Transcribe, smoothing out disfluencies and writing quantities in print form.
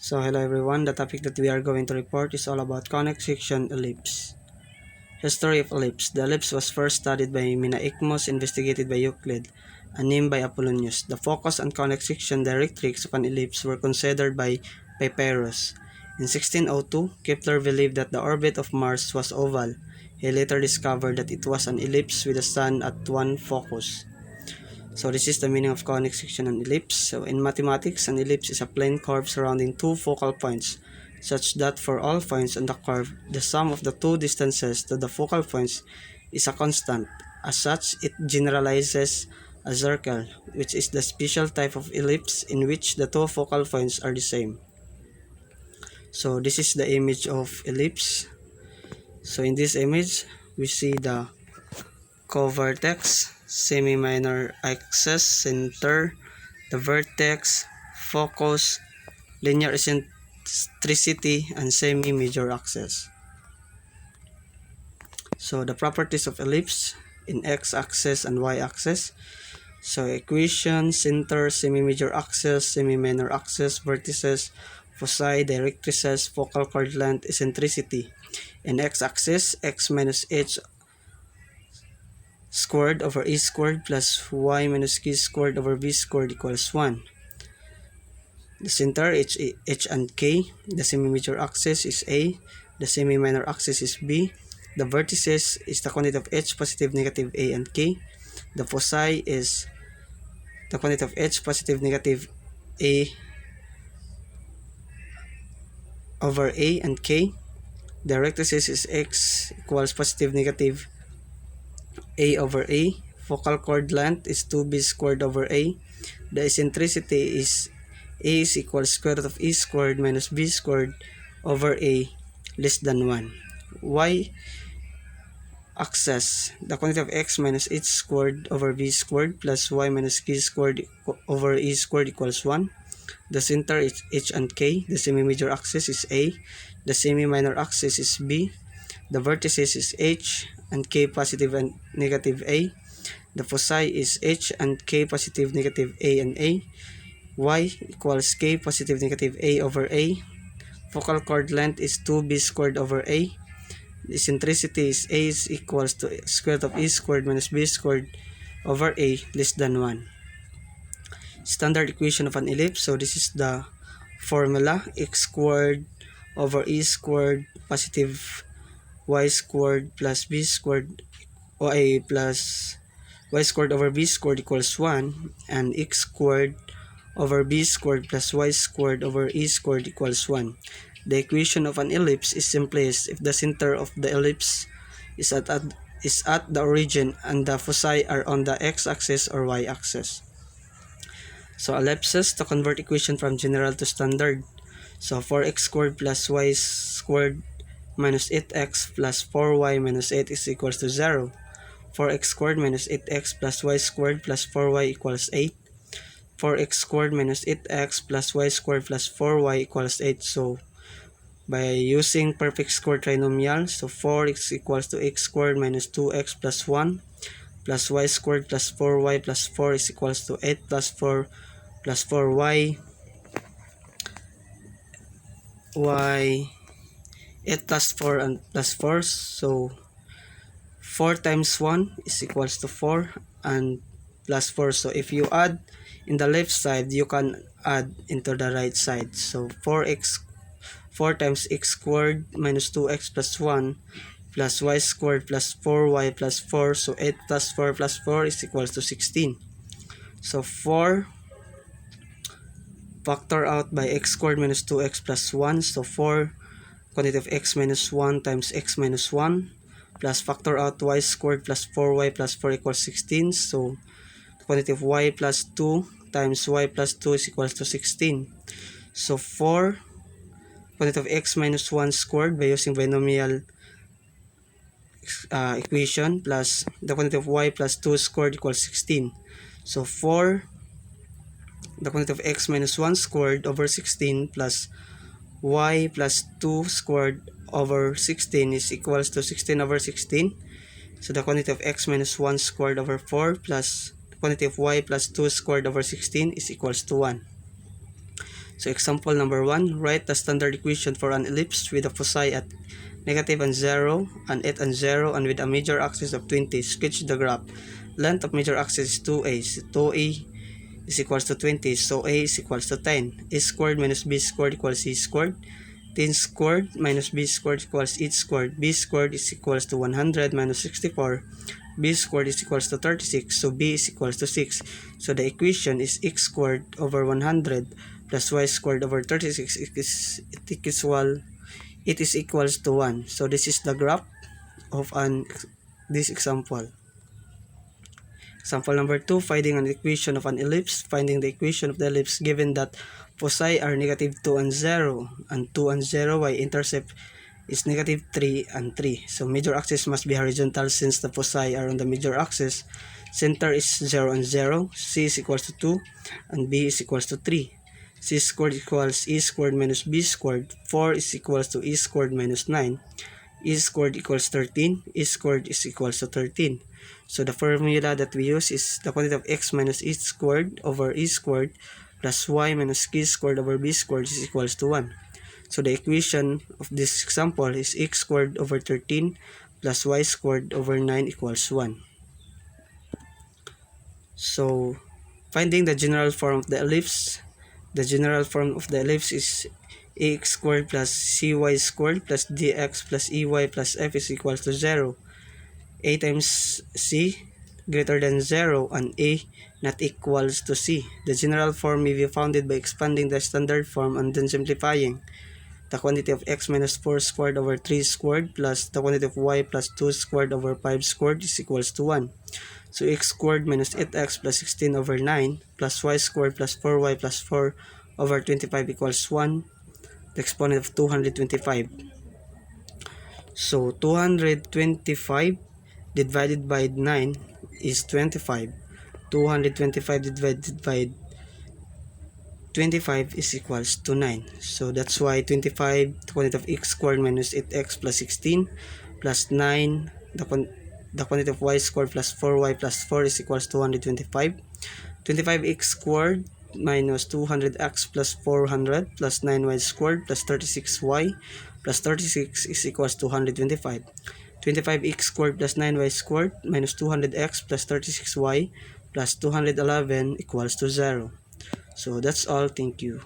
So hello everyone, the topic that we are going to report is all about conic section ellipse. History of ellipse. The ellipse was first studied by Menaechmus, investigated by Euclid, and named by Apollonius. The focus and conic section directrix of an ellipse were considered by Papyrus. In 1602, Kepler believed that the orbit of Mars was oval. He later discovered that it was an ellipse with the sun at one focus. So this is the meaning of conic section and ellipse. So in mathematics, an ellipse is a plane curve surrounding two focal points, such that for all points on the curve, the sum of the two distances to the focal points is a constant. As such, it generalizes a circle, which is the special type of ellipse in which the two focal points are the same. So this is the image of ellipse. So in this image, we see the co-vertex, semi-minor axis, center, the vertex, focus, linear eccentricity, and semi-major axis. So the properties of ellipse in x-axis and y-axis. So equation, center, semi-major axis, semi-minor axis, vertices, foci, directrices, focal chord length, eccentricity. In x-axis, x minus h squared over a squared plus y minus k squared over b squared equals 1. The center h and k. The semi-major axis is a. The semi-minor axis is b. The vertices is the quantity of h, positive, negative, a, and k. The foci is the quantity of h, positive, negative, a over a and k. The rectices is x equals positive, negative, a over a. Focal chord length is 2b squared over a. The eccentricity is a is equals square root of a squared minus b squared over a less than 1. Y axis, the quantity of x minus h squared over b squared plus y minus k squared over e squared equals 1. The center is h and k. The semi-major axis is a. The semi-minor axis is b. The vertices is h and k, positive and negative a. The foci is h and k, positive, negative, a, and a. Y equals k, positive, negative, a over a. Focal chord length is 2b squared over a. The eccentricity is a is equals to square root of a squared minus b squared over a less than 1. Standard equation of an ellipse. So this is the formula: x squared over e squared positive y squared plus b squared y plus y squared over b squared equals 1, and x squared over b squared plus y squared over e squared equals 1. The equation of an ellipse is simplest if the center of the ellipse is at the origin and the foci are on the x-axis or y-axis. So ellipses, to convert equation from general to standard. So 4x squared plus y squared minus 8x plus 4y minus 8 is equals to 0. 4x squared minus 8x plus y squared plus 4y equals 8. 4x squared minus 8x plus y squared plus 4y equals 8. So by using perfect square trinomial, so 4x equals to x squared minus 2x plus 1 plus y squared plus 4y plus 4 is equals to 8 plus 4 plus 4y. Y 8 plus 4 and plus 4, so 4 times 1 is equals to 4 and plus 4. So if you add in the left side, you can add into the right side. So 4 times x squared minus 2x plus 1 plus y squared plus 4y plus 4. So 8 plus 4 plus 4 is equals to 16. So 4 factor out by x squared minus 2x plus 1. So 4 quantity of x minus 1 times x minus 1 plus factor out y squared plus 4y plus 4 equals 16. So quantity of y plus 2 times y plus 2 is equals to 16. So 4 quantity of x minus 1 squared by using binomial equation plus the quantity of y plus 2 squared equals 16. So 4 the quantity of x minus 1 squared over 16 plus y plus 2 squared over 16 is equals to 16 over 16. So the quantity of x minus 1 squared over 4 plus the quantity of y plus 2 squared over 16 is equals to 1. So example number 1, write the standard equation for an ellipse with a foci at negative and 0 and 8 and 0 and with a major axis of 20. Sketch the graph. Length of major axis is 2a. So 2a is equals to 20. So a is equals to 10. A squared minus b squared equals c squared. 10 squared minus b squared equals 8 squared. B squared is equals to 100 minus 64. B squared is equals to 36. So b is equals to 6. So the equation is x squared over 100 plus y squared over 36 it is equals to 1. So this is the graph of this example. Example number 2, finding an equation of an ellipse. Finding the equation of the ellipse given that foci are negative 2 and 0 and 2 and 0, y-intercept is negative 3 and 3. So major axis must be horizontal since the foci are on the major axis. Center is 0 and 0. C is equals to 2 and b is equals to 3. C squared equals e squared minus b squared. 4 is equals to e squared minus 9. E squared equals 13. E squared is equals to 13. So the formula that we use is the quantity of x minus e squared over e squared plus y minus k squared over b squared is equals to 1. So the equation of this example is x squared over 13 plus y squared over 9 equals 1. So finding the general form of the ellipse. The general form of the ellipse is ax squared plus cy squared plus dx plus ey plus f is equals to 0. A times c greater than 0 and a not equals to c. The general form may be founded by expanding the standard form and then simplifying. The quantity of x minus 4 squared over 3 squared plus the quantity of y plus 2 squared over 5 squared is equals to 1. So x squared minus 8x plus 16 over 9 plus y squared plus 4y plus 4 over 25 equals 1. The exponent of 225. So 225 divided by 9 is 25. 225 divided by 25 is equals to 9. So that's why 25, the quantity of x squared minus 8x plus 16 plus 9, the quantity of y squared plus 4y plus 4 is equals to 225. 25x squared minus 200x plus 400 plus 9y squared plus 36y plus 36 is equals to 125. 25x squared plus 9y squared minus 200x plus 36y plus 211 equals to 0. So that's all. Thank you.